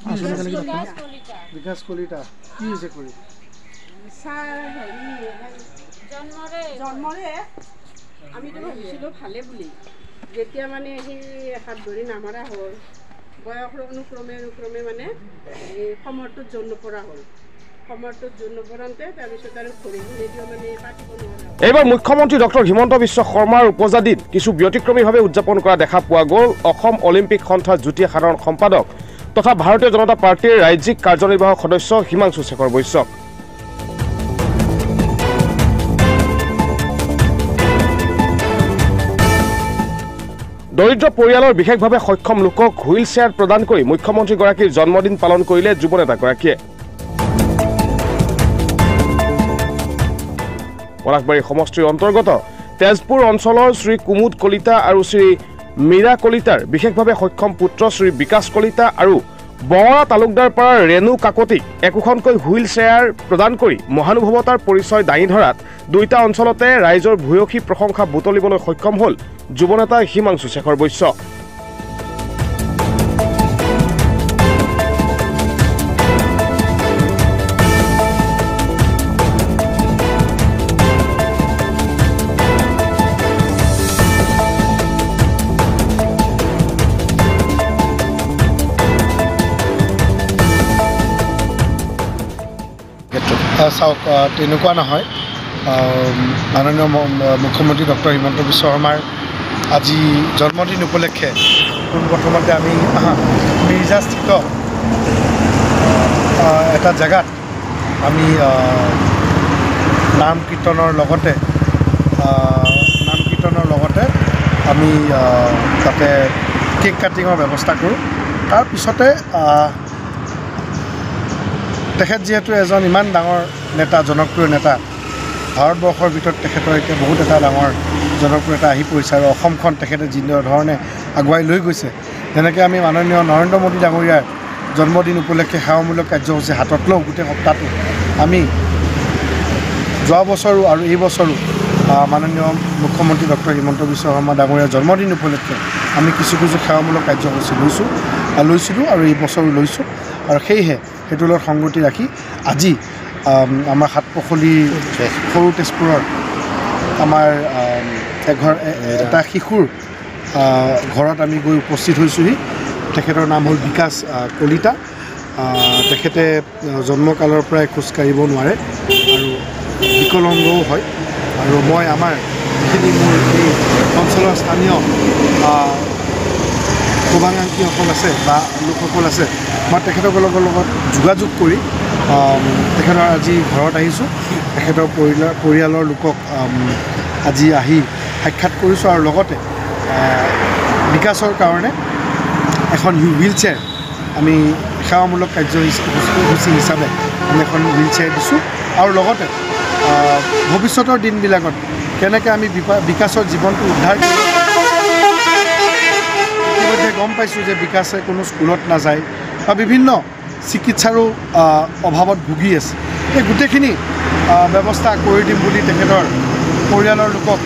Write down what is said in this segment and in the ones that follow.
বিকাশ কলিতা কি হৈছে কৰি স্যাৰ জন্মৰে আমিতো ভাবিছিলোঁ ভালে বুলি যেতিয়া মানে সেই হাত ধৰি নামাৰা হ'ল বয়সৰ অনুক্ৰমে মানে এই সমৰটোত জন্ম পৰা হ'ল সমৰটোত জন্ম পৰাতে তাৰপিছত আৰু ঘূৰি দিও মানে পাতিব নোৱাৰা। এইবাৰ মুখ্যমন্ত্ৰী ডক্টৰ হিমন্ত বিশ্ব শৰ্মাৰ উপজা দিন কিছু ব্যতিক্ৰমীভাৱে উদযাপন কৰা দেখা পোৱা গ'ল অসম অলিম্পিক সন্থাৰ যুটীয়া সাধাৰণ সম্পাদক তথা ভাৰতীয় জনতা পাৰ্টিৰ ৰাজ্যিক কাৰ্যনিৰ্বাহক সদস্য হিমাংশু শেখৰ বৈশ্যক। দৰিদ্ৰ পৰিয়ালৰ বিশেষভাৱে সক্ষম লোকক হুইল চেয়াৰ প্ৰদান কৰি মুখ্যমন্ত্ৰীগৰাকীৰ জন্মদিন পালন কৰিলে যুৱ নেতাগৰাকীয়ে। পলাশবাৰী সমষ্টিৰ অন্তৰ্গত তেজপুৰ অঞ্চলৰ শ্ৰী কুমুদ কলিতা আৰু শ্ৰী মীৰা কলিতাৰ বিশেষভাৱে সক্ষম পুত্ৰ শ্ৰী বিকাশ কলিতা আৰু বঙৰা তালুকদাৰ পাৰাৰ ৰেণু কাকতিক একোখনকৈ হুইল চেয়াৰ প্ৰদান কৰি মহানুভৱতাৰ পৰিচয় দাঙি ধৰাত দুইটা অঞ্চলতে ৰাইজৰ ভূয়সী প্ৰশংসা বুটলিবলৈ সক্ষম হ'ল যুৱ নেতা হিমাংশু শেখৰ বৈশ্য। চাওক তেনেকুৱা নহয় মাননীয় মুখ্যমন্ত্ৰী ডক্টৰ হিমন্ত বিশ্ব শৰ্মাৰ আজি জন্মদিন উপলক্ষে পোনপ্ৰথমতে আমি মিৰ্জাস্থিত এটা জেগাত আমি নাম কীৰ্তনৰ লগতে আমি তাতে কেক কাটিঙৰ ব্যৱস্থা কৰোঁ। তাৰপিছতে তেখেত যিহেতু এজন ইমান ডাঙৰ নেতা জনপ্ৰিয় নেতা ভাৰতবৰ্ষৰ ভিতৰত তেখেতৰ এতিয়া বহুত এটা ডাঙৰ জনপ্ৰিয়তা আহি পৰিছে আৰু অসমখন তেখেতে যিধৰণে আগুৱাই লৈ গৈছে যেনেকৈ আমি মাননীয় নৰেন্দ্ৰ মোদী ডাঙৰীয়াৰ জন্মদিন উপলক্ষে সেৱামূলক কাৰ্যসূচী হাতত লওঁ গোটেই সপ্তাহটো আমি যোৱা বছৰো আৰু এই বছৰো মাননীয় মুখ্যমন্ত্ৰী ডক্টৰ হিমন্ত বিশ্ব শৰ্মা ডাঙৰীয়াৰ জন্মদিন উপলক্ষে আমি কিছু সেৱামূলক কাৰ্যসূচী লৈছিলোঁ আৰু এই বছৰো লৈছোঁ আৰু সেয়েহে সেইটোৰ লগত সংগতি ৰাখি আজি আমাৰ সাতপখলি সৰু তেজপুৰৰ আমাৰ এটা শিশুৰ ঘৰত আমি গৈ উপস্থিত হৈছোঁহি। তেখেতৰ নাম হ'ল বিকাশ কলিতা। তেখেতে জন্মকালৰ পৰাই খোজকাঢ়িব নোৱাৰে আৰু বিকলাংগও হয় আৰু মই আমাৰ যিখিনি মোৰ এই অঞ্চলৰ স্থানীয় শুভাকাংক্ষীসকল আছে বা লোকসকল আছে মই তেখেতসকলৰ লগত যোগাযোগ কৰি তেখেতৰ আজি ঘৰত আহিছোঁ। তেখেতৰ পৰিয়ালৰ লোকক আজি আহি সাক্ষাৎ কৰিছোঁ আৰু লগতে বিকাশৰ কাৰণে এখন হুইল চেয়াৰ আমি সেৱামূলক কাৰ্যসূচী হিচাপে আমি এখন হুইল চেয়াৰ দিছোঁ আৰু লগতে ভৱিষ্যতৰ দিনবিলাকত কেনেকৈ আমি বিকাশৰ জীৱনটো উদ্ধাৰ কৰিব ইতিমধ্যে গম পাইছোঁ যে বিকাশে কোনো স্কুলত নাযায় বা বিভিন্ন চিকিৎসাৰো অভাৱত ভুগি আছে। এই গোটেইখিনি ব্যৱস্থা কৰি দিম বুলি তেখেতৰ পৰিয়ালৰ লোকক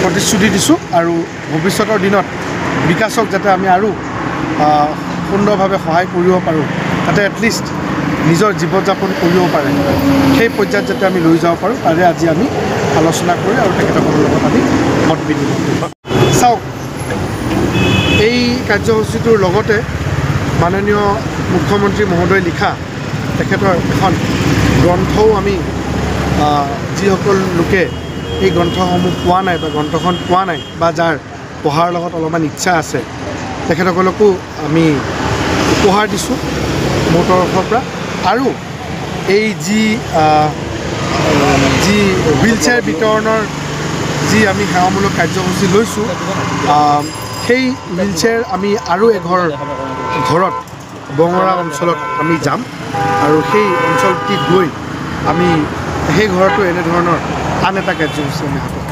প্ৰতিশ্ৰুতি দিছোঁ আৰু ভৱিষ্যতৰ দিনত বিকাশক যাতে আমি আৰু সুন্দৰভাৱে সহায় কৰিব পাৰোঁ যাতে এটলিষ্ট নিজৰ জীৱন যাপন কৰিব পাৰে সেই পৰ্যায়ত যাতে আমি লৈ যাব পাৰোঁ তাৰে আজি আমি আলোচনা কৰি আৰু তেখেতসকলৰ লগত আমি মত বিনিময় কৰিম। চাওক এই কাৰ্যসূচীটোৰ লগতে মাননীয় মুখ্যমন্ত্ৰী মহোদয় লিখা তেখেতৰ এখন গ্ৰন্থও আমি যিসকল লোকে এই গ্ৰন্থসমূহ পোৱা নাই বা গ্ৰন্থখন পোৱা নাই বা যাৰ পঢ়াৰ লগত অলপমান ইচ্ছা আছে তেখেতসকলকো আমি উপহাৰ দিছোঁ মোৰ তৰফৰ পৰা। আৰু এই যি হুইল চেয়াৰ বিতৰণৰ যি আমি সেৱামূলক কাৰ্যসূচী লৈছোঁ সেই হুইল চেয়াৰ আমি আৰু ঘৰত বঙৰা অঞ্চলত আমি যাম আৰু সেই অঞ্চলটিত গৈ আমি সেই ঘৰতো এনেধৰণৰ আন এটা কাৰ্যসূচী আমি হাতত